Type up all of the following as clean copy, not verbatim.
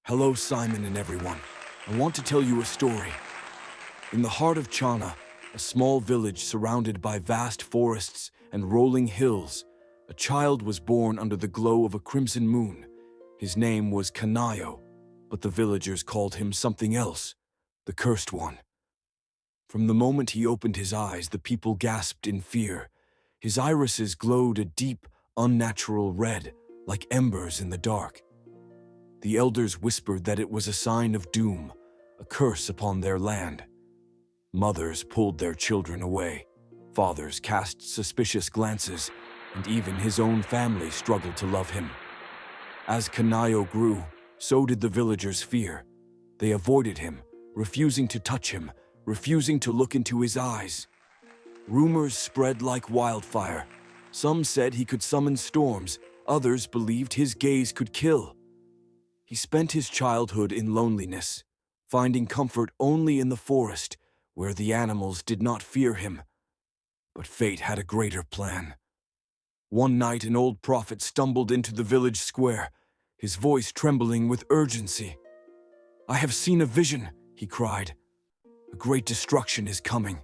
Hello, Simon and everyone. I want to tell you a story. In the heart of China, a small village surrounded by vast forests and rolling hills, a child was born under the glow of a crimson moon. His name was Kanayo, but the villagers called him something else, the Cursed One. From the moment he opened his eyes, the people gasped in fear. His irises glowed a deep, unnatural red, like embers in the dark. The elders whispered that it was a sign of doom, a curse upon their land. Mothers pulled their children away. Fathers cast suspicious glances, and even his own family struggled to love him. As Kanayo grew, so did the villagers' fear. They avoided him, refusing to touch him, refusing to look into his eyes. Rumors spread like wildfire. Some said he could summon storms, others believed his gaze could kill. He spent his childhood in loneliness, finding comfort only in the forest, where the animals did not fear him. But fate had a greater plan. One night, an old prophet stumbled into the village square, his voice trembling with urgency. "I have seen a vision," he cried. "A great destruction is coming.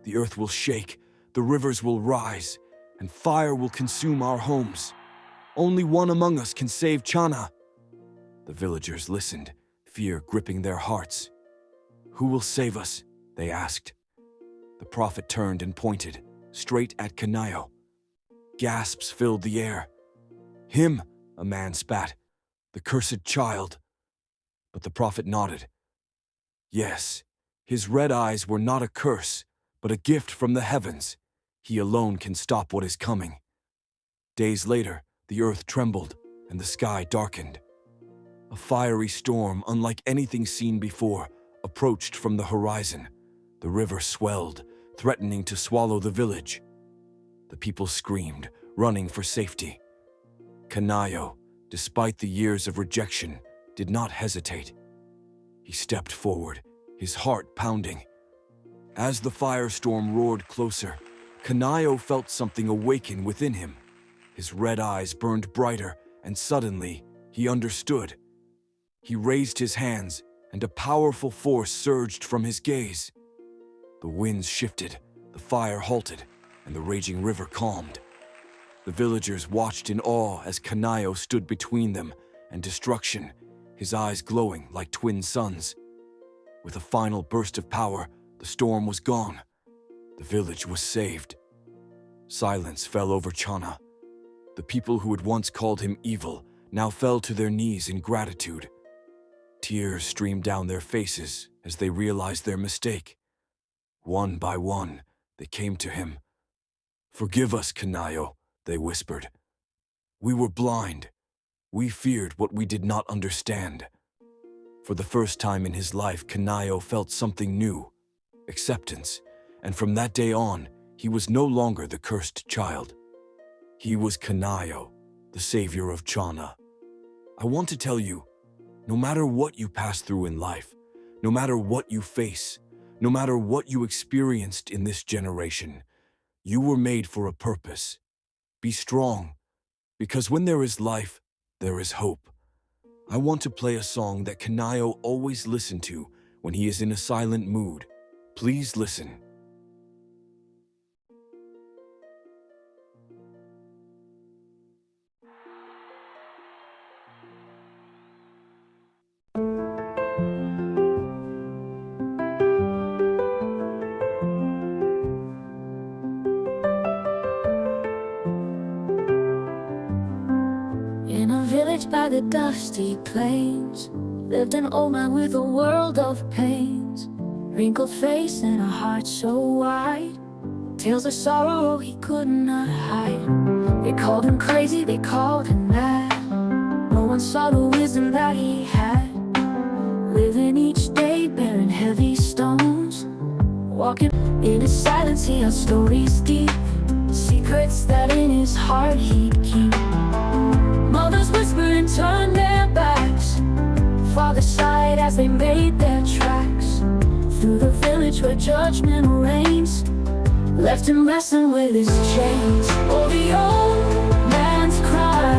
The earth will shake, the rivers will rise, and fire will consume our homes. Only one among us can save China." The villagers listened, fear gripping their hearts. "Who will save us?" they asked. The prophet turned and pointed, straight at Kanayo. Gasps filled the air. "Him," a man spat, "the cursed child." But the prophet nodded. Yes, his red eyes were not a curse, but a gift from the heavens. He alone can stop what is coming. Days later, the earth trembled and the sky darkened. A fiery storm, unlike anything seen before, approached from the horizon. The river swelled, threatening to swallow the village. The people screamed, running for safety. Kanayo, despite the years of rejection, did not hesitate. He stepped forward, his heart pounding. As the firestorm roared closer, Kanayo felt something awaken within him. His red eyes burned brighter, and suddenly, he understood. He raised his hands, and a powerful force surged from his gaze. The winds shifted, the fire halted, and the raging river calmed. The villagers watched in awe as Kanayo stood between them and destruction, his eyes glowing like twin suns. With a final burst of power, the storm was gone. The village was saved. Silence fell over China. The people who had once called him evil now fell to their knees in gratitude. Tears streamed down their faces as they realized their mistake. One by one, they came to him. "Forgive us, Kanayo," they whispered. "We were blind. We feared what we did not understand." For the first time in his life, Kanayo felt something new, acceptance, and from that day on, he was no longer the cursed child. He was Kanayo, the savior of China. I want to tell you, no matter what you pass through in life, no matter what you face, no matter what you experienced in this generation, you were made for a purpose. Be strong, because when there is life, there is hope. I want to play a song that Kanayo always listened to when he is in a silent mood. Please listen. In a village by the dusty plains lived an old man with a world of pains, wrinkled face and a heart so wide, tales of sorrow he could not hide. They called him crazy, they called him mad. No one saw the wisdom that he had, living each day bearing heavy stones, walking in his silence. He had stories deep, secrets that in his heart he'd keep. Mothers whispered and turned their backs, fathers sighed as they made their tracks through the village where judgment reigns, left him wrestling with his chains. Oh, the old man's cry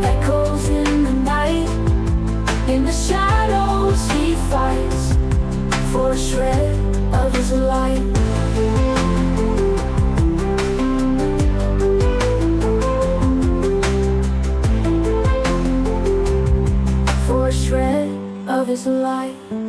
echoes in the night, his life.